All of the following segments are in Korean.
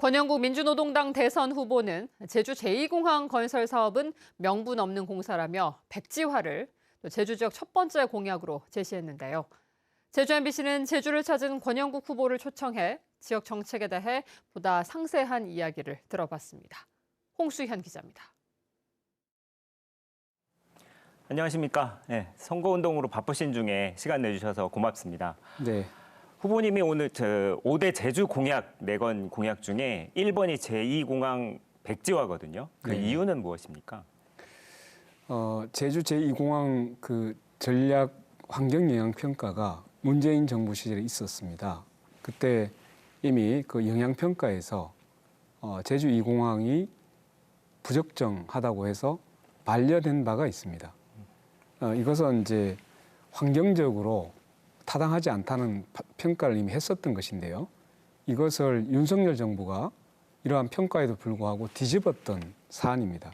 권영국 민주노동당 대선 후보는 제주 제2공항 건설 사업은 명분 없는 공사라며 백지화를 제주 지역 첫 번째 공약으로 제시했는데요. 제주 MBC는 제주를 찾은 권영국 후보를 초청해 지역 정책에 대해 보다 상세한 이야기를 들어봤습니다. 홍수현 기자입니다. 안녕하십니까. 네, 선거운동으로 바쁘신 중에 시간 내주셔서 고맙습니다. 네. 후보님이 오늘 5대 제주 공약, 4건 공약 중에 1번이 제2공항 백지화거든요. 그 네. 이유는 무엇입니까? 제주 제2공항 그 전략 환경영향평가가 문재인 정부 시절에 있었습니다. 그때 이미 그 영향평가에서 제주 2공항이 부적정하다고 해서 반려된 바가 있습니다. 이것은 이제 환경적으로 타당하지 않다는 평가를 이미 했었던 것인데요. 이것을 윤석열 정부가 이러한 평가에도 불구하고 뒤집었던 사안입니다.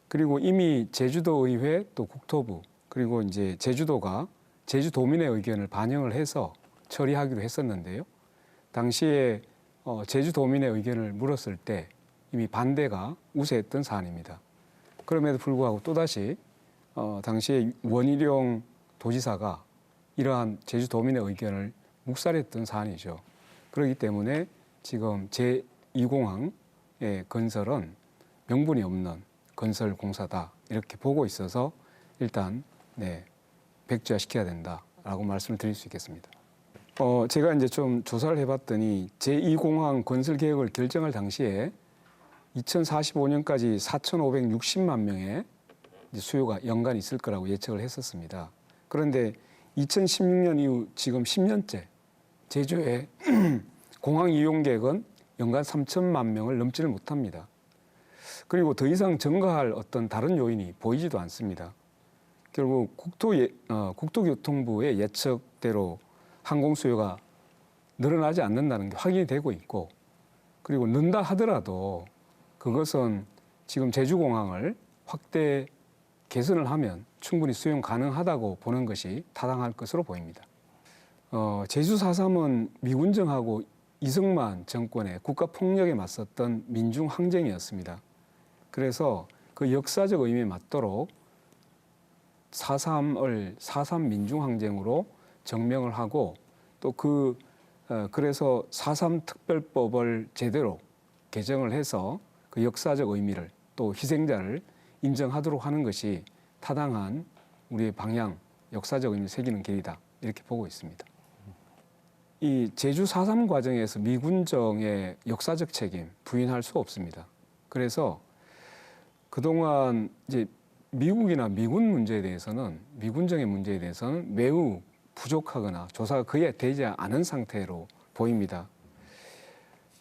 그리고 이미 제주도의회 또 국토부 그리고 이제 제주도가 제주도민의 의견을 반영을 해서 처리하기로 했었는데요. 당시에 제주도민의 의견을 물었을 때 이미 반대가 우세했던 사안입니다. 그럼에도 불구하고 또다시 당시에 원희룡 도지사가 이러한 제주도민의 의견을 묵살했던 사안이죠. 그렇기 때문에 지금 제2공항의 건설은 명분이 없는 건설 공사다 이렇게 보고 있어서 일단 백지화 시켜야 된다라고 말씀을 드릴 수 있겠습니다. 제가 이제 좀 조사를 해봤더니 제2공항 건설 계획을 결정할 당시에 2045년까지 4,560만 명의 수요가 연간 있을 거라고 예측을 했었습니다. 그런데 2016년 이후 지금 10년째 제주의 공항 이용객은 연간 3천만 명을 넘지를 못합니다. 그리고 더 이상 증가할 어떤 다른 요인이 보이지도 않습니다. 결국 국토교통부의 예측대로 항공 수요가 늘어나지 않는다는 게 확인이 되고 있고, 그리고 는다 하더라도 그것은 지금 제주공항을 확대 개선을 하면 충분히 수용 가능하다고 보는 것이 타당할 것으로 보입니다. 제주 4.3은 미군정하고 이승만 정권의 국가폭력에 맞섰던 민중항쟁이었습니다. 그래서 그 역사적 의미에 맞도록 4.3을 4.3 민중항쟁으로 정명을 하고 또 그래서 4.3 특별법을 제대로 개정을 해서 그 역사적 의미를 또 희생자를 인정하도록 하는 것이 타당한 우리의 방향, 역사적 의미를 새기는 길이다 이렇게 보고 있습니다. 이 제주 4.3 과정에서 미군정의 역사적 책임 부인할 수 없습니다. 그래서 그동안 이제 미국이나 미군 문제에 대해서는 미군정의 문제에 대해서는 매우 부족하거나 조사가 거의 되지 않은 상태로 보입니다.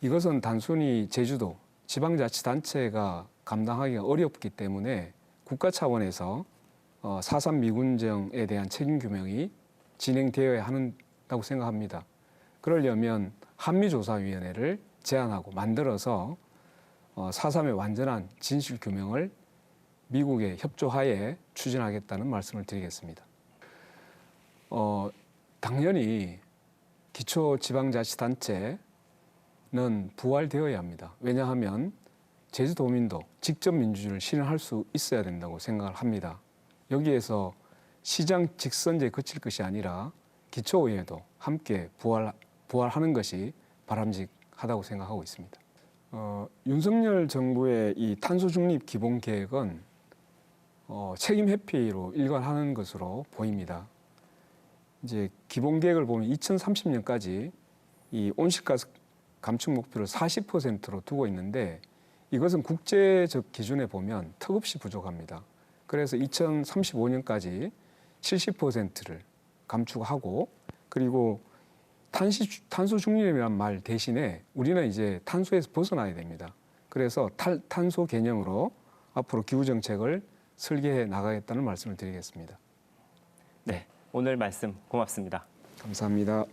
이것은 단순히 제주도 지방자치단체가 감당하기가 어렵기 때문에 국가 차원에서 4.3 미군정에 대한 책임 규명이 진행되어야 한다고 생각합니다. 그러려면 한미조사위원회를 제안하고 만들어서 4.3의 완전한 진실 규명을 미국의 협조하에 추진하겠다는 말씀을 드리겠습니다. 당연히 기초지방자치단체는 부활되어야 합니다. 왜냐하면 제주도민도 직접 민주주의를 실현할 수 있어야 된다고 생각을 합니다. 여기에서 시장 직선제에 그칠 것이 아니라 기초의회도 함께 부활하는 것이 바람직하다고 생각하고 있습니다. 윤석열 정부의 이 탄소중립 기본계획은 책임 회피로 일관하는 것으로 보입니다. 이제 기본계획을 보면 2030년까지 이 온실가스 감축 목표를 40%로 두고 있는데 이것은 국제적 기준에 보면 턱없이 부족합니다. 그래서 2035년까지 70%를 감축하고 그리고 탄소 중립이라는 말 대신에 우리는 이제 탄소에서 벗어나야 됩니다. 그래서 탈탄소 개념으로 앞으로 기후 정책을 설계해 나가겠다는 말씀을 드리겠습니다. 네, 오늘 말씀 고맙습니다. 감사합니다.